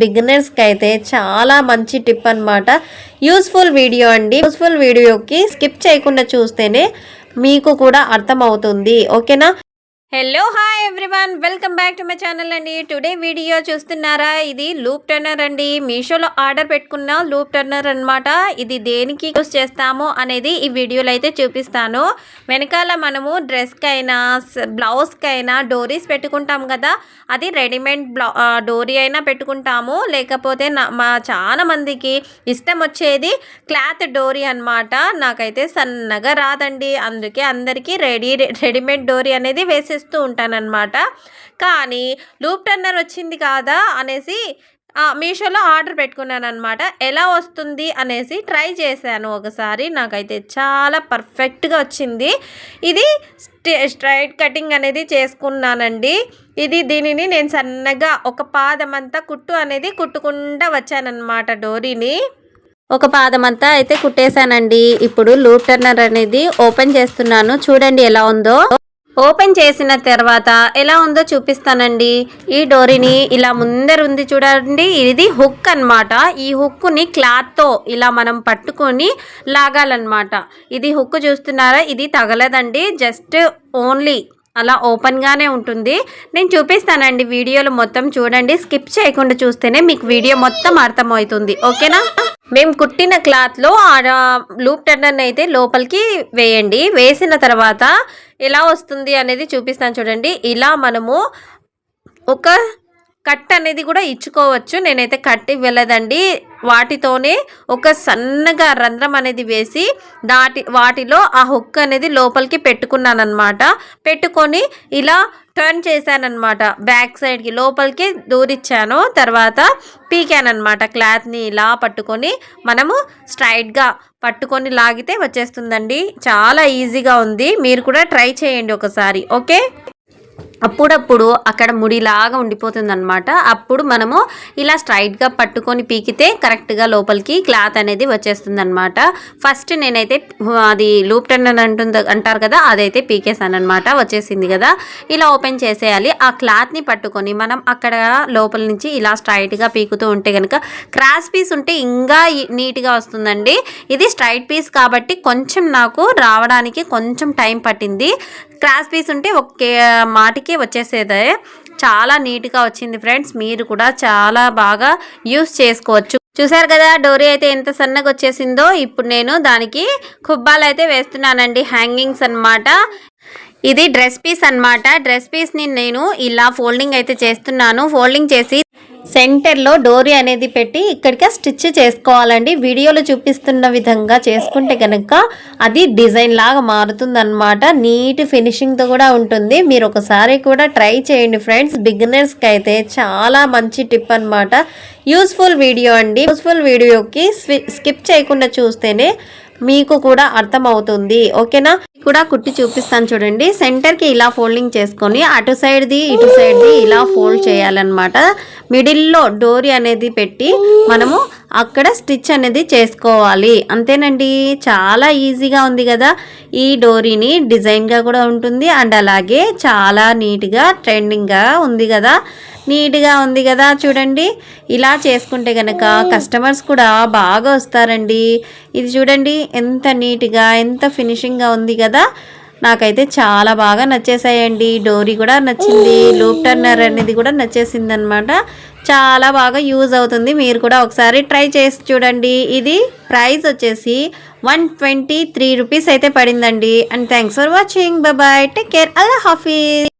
బిగినర్స్కి అయితే చాలా మంచి టిప్ అన్నమాట. యూస్ఫుల్ వీడియో అండి. యూస్ఫుల్ వీడియోకి స్కిప్ చేయకుండా చూస్తేనే మీకు కూడా అర్థమవుతుంది. ఓకేనా? Hello hi everyone, welcome back to my channel అండి. టుడే వీడియో చూస్తున్నారా, ఇది లూప్ టర్నర్ అండి. మీషోలో ఆర్డర్ పెట్టుకున్న లూప్ టర్నర్ అనమాట. ఇది దేనికి యూస్ చేస్తాము అనేది ఈ వీడియోలో అయితే చూపిస్తాను. వెనకాల మనము డ్రెస్కైనా బ్లౌజ్కైనా డోరీస్ పెట్టుకుంటాం కదా, అది రెడీమేడ్ డోరీ అయినా పెట్టుకుంటాము, లేకపోతే చాలా మందికి ఇష్టం వచ్చేది క్లాత్ డోరీ అనమాట. నాకైతే సన్నగా రాదండి, అందుకే అందరికీ రెడీమేడ్ డోరీ అనేది వేసేస్తూ ఉంటానన్నమాట. కానీ లూప్ టర్నర్ వచ్చింది కాదా అనేసి మీషోలో ఆర్డర్ పెట్టుకున్నాను అనమాట. ఎలా వస్తుంది అనేసి ట్రై చేశాను ఒకసారి. నాకైతే చాలా పర్ఫెక్ట్గా వచ్చింది. ఇది స్ట్రైట్ కటింగ్ అనేది చేసుకున్నానండి. దీనిని నేను సన్నగా ఒక పాదమంతా కుట్టు అనేది కుట్టుకుంటూ వచ్చానన్నమాట. డోరీని ఒక పాదమంతా అయితే కుట్టేశానండి. ఇప్పుడు లూప్ టర్నర్ అనేది ఓపెన్ చేస్తున్నాను. చూడండి ఎలా ఉందో. ఓపెన్ చేసిన తర్వాత ఎలా ఉందో చూపిస్తానండి. ఈ డోరీని ఇలా ముందర ఉంది చూడండి, ఇది హుక్ అన్నమాట. ఈ హుక్ని క్లాత్తో ఇలా మనం పట్టుకొని లాగాలన్నమాట. ఇది హుక్ చూస్తున్నారా, ఇది తగలదండి, జస్ట్ ఓన్లీ అలా ఓపెన్గానే ఉంటుంది. నేను చూపిస్తానండి, వీడియోలో మొత్తం చూడండి, స్కిప్ చేయకుండా చూస్తేనే మీకు వీడియో మొత్తం అర్థమవుతుంది. ఓకేనా? మేము కుట్టిన క్లాత్లో లూప్ టర్నర్ని అయితే లోపలికి వేయండి. వేసిన తర్వాత ఎలా వస్తుంది అనేది చూపిస్తాను చూడండి. ఇలా మనము ఒక కట్ అనేది కూడా ఇచ్చుకోవచ్చు. నేనైతే కట్ ఇవ్వలేదండి, వాటితోనే ఒక సన్నగా రంధ్రం అనేది వేసి వాటిలో ఆ హుక్ అనేది లోపలికి పెట్టుకున్నాను అనమాట. పెట్టుకొని ఇలా టర్న్ చేశానమాట, బ్యాక్ సైడ్కి లోపలికి దూరిచ్చాను. తర్వాత పీకానమాట. క్లాత్ని ఇలా పట్టుకొని మనము స్ట్రైట్గా పట్టుకొని లాగితే వచ్చేస్తుందండి. చాలా ఈజీగా ఉంది, మీరు కూడా ట్రై చేయండి ఒకసారి. ఓకే? అప్పుడప్పుడు అక్కడ ముడిలాగా ఉండిపోతుంది అనమాట. అప్పుడు మనము ఇలా స్ట్రైట్గా పట్టుకొని పీకితే కరెక్ట్గా లోపలికి క్లాత్ అనేది వచ్చేస్తుంది అనమాట. ఫస్ట్ నేనైతే అది లూప్ టర్నర్ అంటారు కదా, అదైతే పీకేసాను అనమాట. వచ్చేసింది కదా, ఇలా ఓపెన్ చేసేయాలి. ఆ క్లాత్ని పట్టుకొని మనం అక్కడ లోపల నుంచి ఇలా స్ట్రైట్గా పీకుతూ ఉంటే కనుక, క్రాస్ పీస్ ఉంటే ఇంకా నీట్గా వస్తుందండి. ఇది స్ట్రైట్ పీస్ కాబట్టి కొంచెం నాకు రావడానికి కొంచెం టైం పట్టింది. క్రాస్ పీస్ ఉంటే ఒకే మాటికి వచ్చేసేదే. చాలా నీట్గా వచ్చింది ఫ్రెండ్స్. మీరు కూడా చాలా బాగా యూస్ చేసుకోవచ్చు. చూసారు కదా డోరీ అయితే ఎంత సన్నగా వచ్చేసిందో. ఇప్పుడు నేను దానికి కుబ్బాలు అయితే వేస్తున్నానండి, హ్యాంగింగ్స్ అన్నమాట. ఇది డ్రెస్ పీస్ అన్నమాట. డ్రెస్ పీస్ని నేను ఇలా ఫోల్డింగ్ అయితే చేస్తున్నాను. ఫోల్డింగ్ చేసి సెంటర్లో డోరీ అనేది పెట్టి ఇక్కడికి స్టిచ్ చేసుకోవాలండి. వీడియోలో చూపిస్తున్న విధంగా చేసుకుంటే కనుక అది డిజైన్ లాగా మారుతుందన్నమాట. నీట్ ఫినిషింగ్తో కూడా ఉంటుంది. మీరు ఒకసారి కూడా ట్రై చేయండి ఫ్రెండ్స్. బిగినర్స్కి అయితే చాలా మంచి టిప్ అన్నమాట. యూస్ఫుల్ వీడియో అండి. యూస్ఫుల్ వీడియోకి స్కిప్ చేయకుండా చూస్తేనే మీకు కూడా అర్థమవుతుంది. ఓకేనా? కూడా కుట్టి చూపిస్తాను చూడండి. సెంటర్కి ఇలా ఫోల్డింగ్ చేసుకొని అటు సైడ్ది ఇటు సైడ్ది ఇలా ఫోల్డ్ చేయాలన్నమాట. మిడిల్లో డోరీ అనేది పెట్టి మనము అక్కడ స్టిచ్ అనేది చేసుకోవాలి. అంతేనండి, చాలా ఈజీగా ఉంది కదా. ఈ డోరీని డిజైన్గా కూడా ఉంటుంది అండ్ అలాగే చాలా నీట్గా ట్రెండింగ్గా ఉంది కదా, నీట్గా ఉంది కదా. చూడండి, ఇలా చేసుకుంటే కనుక కస్టమర్స్ కూడా బాగా వస్తారండి. ఇది చూడండి ఎంత నీట్గా ఎంత ఫినిషింగ్గా ఉంది కదా. నాకైతే చాలా బాగా నచ్చేసాయండి. డోరీ కూడా నచ్చింది, లూప్ టర్నర్ అనేది కూడా నచ్చేసింది అనమాట. చాలా బాగా యూజ్ అవుతుంది. మీరు కూడా ఒకసారి ట్రై చేసి చూడండి. ఇది ప్రైస్ వచ్చేసి 123 రూపీస్ అయితే పడిందండి. And thanks for watching. Bye, take care, అల్లా హాఫీజ్.